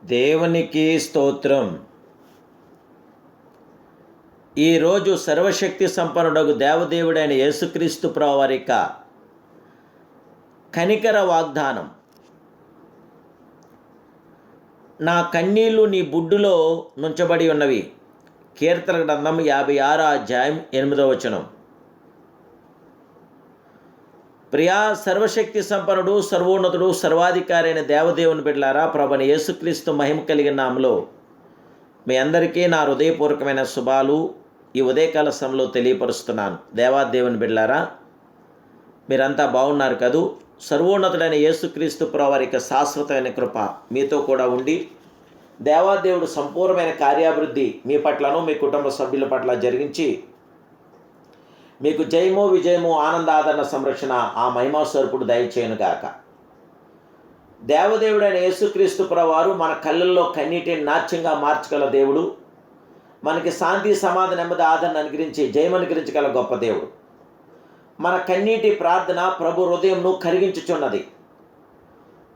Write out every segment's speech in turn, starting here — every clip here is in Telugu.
దేవునికి స్తోత్రం. ఈరోజు సర్వశక్తి సంపన్నుడగు దేవదేవుడైన యేసుక్రీస్తు ప్రభువారి యొక్క కనికర వాగ్దానం. నా కన్నీళ్లు నీ బుడ్డులో నుంచబడి ఉన్నవి. కీర్తన గ్రంథం 56 అధ్యాయం 8వ వచనం. ప్రియా సర్వశక్తి సంపన్నుడు, సర్వోన్నతుడు, సర్వాధికారి అయిన దేవదేవుని బిడ్డలారా, ప్రభువైన యేసుక్రీస్తు మహిమ కలిగిన నామములో మీ అందరికీ నా హృదయపూర్వకమైన శుభాలు ఈ ఉదయకాల సమయంలో తెలియపరుస్తున్నాను. దేవాదేవుని బిడ్డలారా, మీరంతా బాగున్నారు కదూ? సర్వోన్నతుడైన యేసుక్రీస్తు ప్రభువారి యొక్క శాశ్వతమైన కృప మీతో కూడా ఉండి, దేవాదేవుడు సంపూర్ణమైన కార్యాభివృద్ధి మీ పట్లను మీ కుటుంబ సభ్యుల పట్ల జరిగించి మీకు జయము, విజయము, ఆనందాదరణ, సంరక్షణ ఆ మహిమా స్వరూపుడు దయచేయునుగాక. దేవదేవుడైన యేసుక్రీస్తు ప్రభువారు మన కళ్ళల్లో కన్నీటిని నాట్యంగా మార్చగల దేవుడు. మనకి శాంతి, సమాధానం, నెమ్మది, ఆదరణ అనుగ్రహించి జయం అనుగ్రహించగల గొప్ప దేవుడు. మన కన్నీటి ప్రార్థన ప్రభు హృదయంను కరిగించుచున్నది.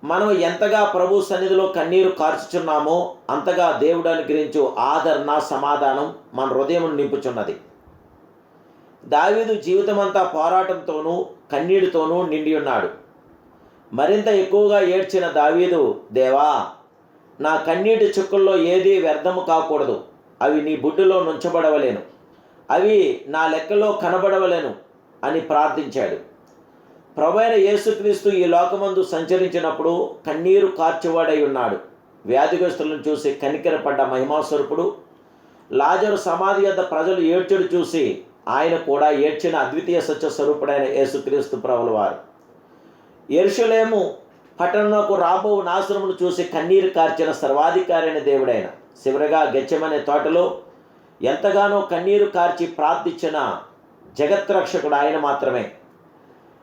మనం ఎంతగా ప్రభు సన్నిధిలో కన్నీరు కార్చుచున్నామో అంతగా దేవుడు అనుగ్రహించు ఆదరణ, సమాధానం మన హృదయం నింపుచున్నది. దావీదు జీవితమంతా పోరాటంతోనూ కన్నీటితోనూ నిండి ఉన్నాడు. మరింత ఎక్కువగా ఏడ్చిన దావీదు, దేవా, నా కన్నీటి చుక్కల్లో ఏదీ వ్యర్థము కాకూడదు. అవి నీ బుడ్డులో నుంచబడవలేను, అవి నా లెక్కలో కనబడవలేను అని ప్రార్థించాడు. ప్రభువైన యేసుక్రీస్తు ఈ లోకమందు సంచరించినప్పుడు కన్నీరు కార్చివాడై ఉన్నాడు. వ్యాధిగ్రస్తులను చూసి కనికరపడ్డ మహిమాస్వరూపుడు. లాజరు సమాధి వద్ద ప్రజలు ఏడ్చుడు చూసి ఆయన కూడా ఏడ్చిన అద్వితీయ సత్య స్వరూపుడైన యేసుక్రీస్తు ప్రభుల వారు. యెరూషలేము పట్టణంకు రాబో నాశనమును చూసి కన్నీరు కార్చిన సర్వాధికారి అయిన దేవుడైన, చివరగా గెత్సేమనే తోటలో ఎంతగానో కన్నీరు కార్చి ప్రార్థించిన జగత్రక్షకుడు ఆయన మాత్రమే.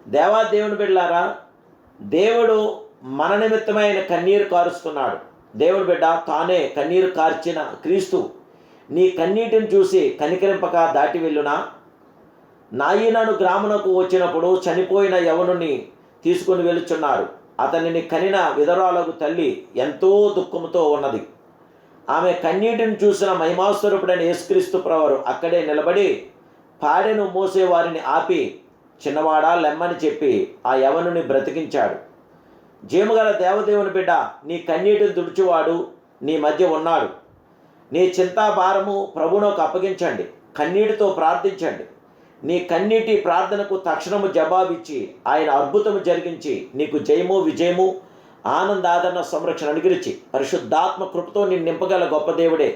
దేవాదేవుని బిడ్డలారా, దేవుడు మన నిమిత్తమైన కన్నీరు కారుస్తున్నాడు. దేవుని బిడ్డ తానే కన్నీరు కార్చిన క్రీస్తు నీ కన్నీటిని చూసి కనికరింపక దాటి వెళ్ళునా? నాయనను గ్రామమునకు వచ్చినప్పుడు చనిపోయిన యవనుని తీసుకుని వెళుచున్నారు. అతనిని కనిన విధవరాలకు తల్లి ఎంతో దుఃఖంతో ఉన్నది. ఆమె కన్నీటిని చూసిన మహిమాస్వరూపుడైన యేసుక్రీస్తు ప్రభువారు అక్కడే నిలబడి పాడెను మోసే వారిని ఆపి, చిన్నవాడా లెమ్మని చెప్పి ఆ యవనుని బ్రతికించాడు. జీవగల దేవదేవుని బిడ్డ, నీ కన్నీటిని తుడిచివాడు నీ మధ్య ఉన్నాడు. నీ చింతాభారము ప్రభువునకు అప్పగించండి, కన్నీటితో ప్రార్థించండి. నీ కన్నీటి ప్రార్థనకు తక్షణము జవాబిచ్చి ఆయన అద్భుతము జరిగించి నీకు జయము, విజయము, ఆనందాదరణ, సంరక్షణ అనుగ్రహించి పరిశుద్ధాత్మ కృపతో నిన్ను నింపగల గొప్ప దేవుడే.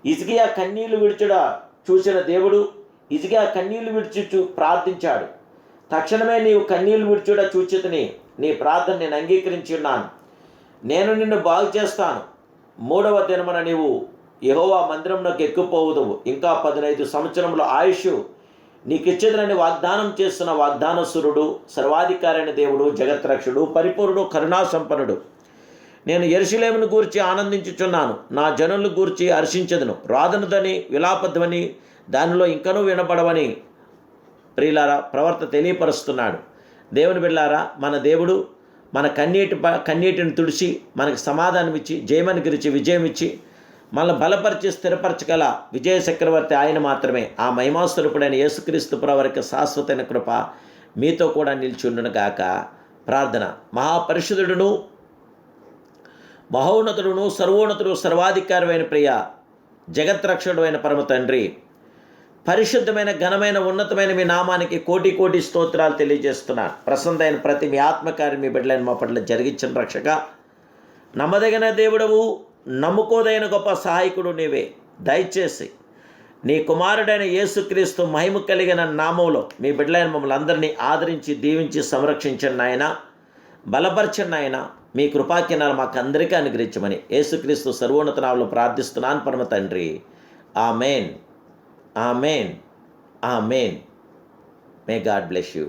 హిజ్కియా కన్నీళ్లు విడిచుడ చూసిన దేవుడు హిజ్కియా కన్నీళ్లు విడిచి ప్రార్థించాడు. తక్షణమే నీవు కన్నీళ్లు విడిచుడ చూచితిని, నీ ప్రార్థన నేను అంగీకరించి ఉన్నాను. నేను నిన్ను బాగు చేస్తాను. 3వ దినమున నీవు యెహోవా మందిరమునకు ఎక్కిపోవుదువు. ఇంకా 15 సంవత్సరముల ఆయుష్ నీకిచ్చేదనని వాగ్దానం చేస్తున్న వాగ్దానసురుడు, సర్వాధికారైన దేవుడు, జగత్రక్షుడు, పరిపూర్ణుడు, కరుణాసంపన్నుడు. నేను యెరూషలేమును గూర్చి ఆనందించుచున్నాను, నా జనులను గూర్చి హర్షించదును. రాదనుదని విలాపధ్వని దానిలో ఇంకనూ వినపడవని ప్రియులారా ప్రవర్త తెలియపరుస్తున్నాడు. దేవుని బిడ్డలారా, మన దేవుడు మన కన్నీటిని తుడిచి మనకు సమాధానం ఇచ్చి జయమని గురించి విజయం ఇచ్చి మనల్ని బలపరిచి స్థిరపరచగల విజయ చక్రవర్తి ఆయన మాత్రమే. ఆ మహిమాస్వరూపుడైన యేసుక్రీస్తు ప్రభువారికి శాశ్వతమైన కృప మీతో కూడా నిలిచి ఉండును గాక. ప్రార్థన. మహాపరిశుద్ధుడును, మహోన్నతుడును, సర్వోన్నతుడు, సర్వాధికారమైన ప్రియ జగత్రక్షకుడు అయిన పరమ తండ్రి, పరిశుద్ధమైన, ఘనమైన, ఉన్నతమైన మీ నామానికి కోటి కోటి స్తోత్రాలు తెలియజేస్తున్నాను. ప్రసన్నమైన ప్రతి మీ ఆత్మకార్యం మీ బిడ్డలైన మా పట్ల జరిగించిన రక్షక, నమ్మదగిన దేవుడవు, నమ్ముకోదైన గొప్ప సహాయకుడు నీవే. దయచేసి నీ కుమారుడైన యేసుక్రీస్తు మహిమ కలిగిన నామంలో మీ బిడ్డలైన మమ్మల్ని అందరినీ ఆదరించి దీవించి సంరక్షించండి నాయన, బలపరచండి నాయన. మీ కృపాకినాలు మాకు అందరికీ అనుగ్రహించమని యేసుక్రీస్తు సర్వోన్నత నామములో ప్రార్థిస్తున్నాను పరమ తండ్రి. Amen. Amen. Amen. May God bless you.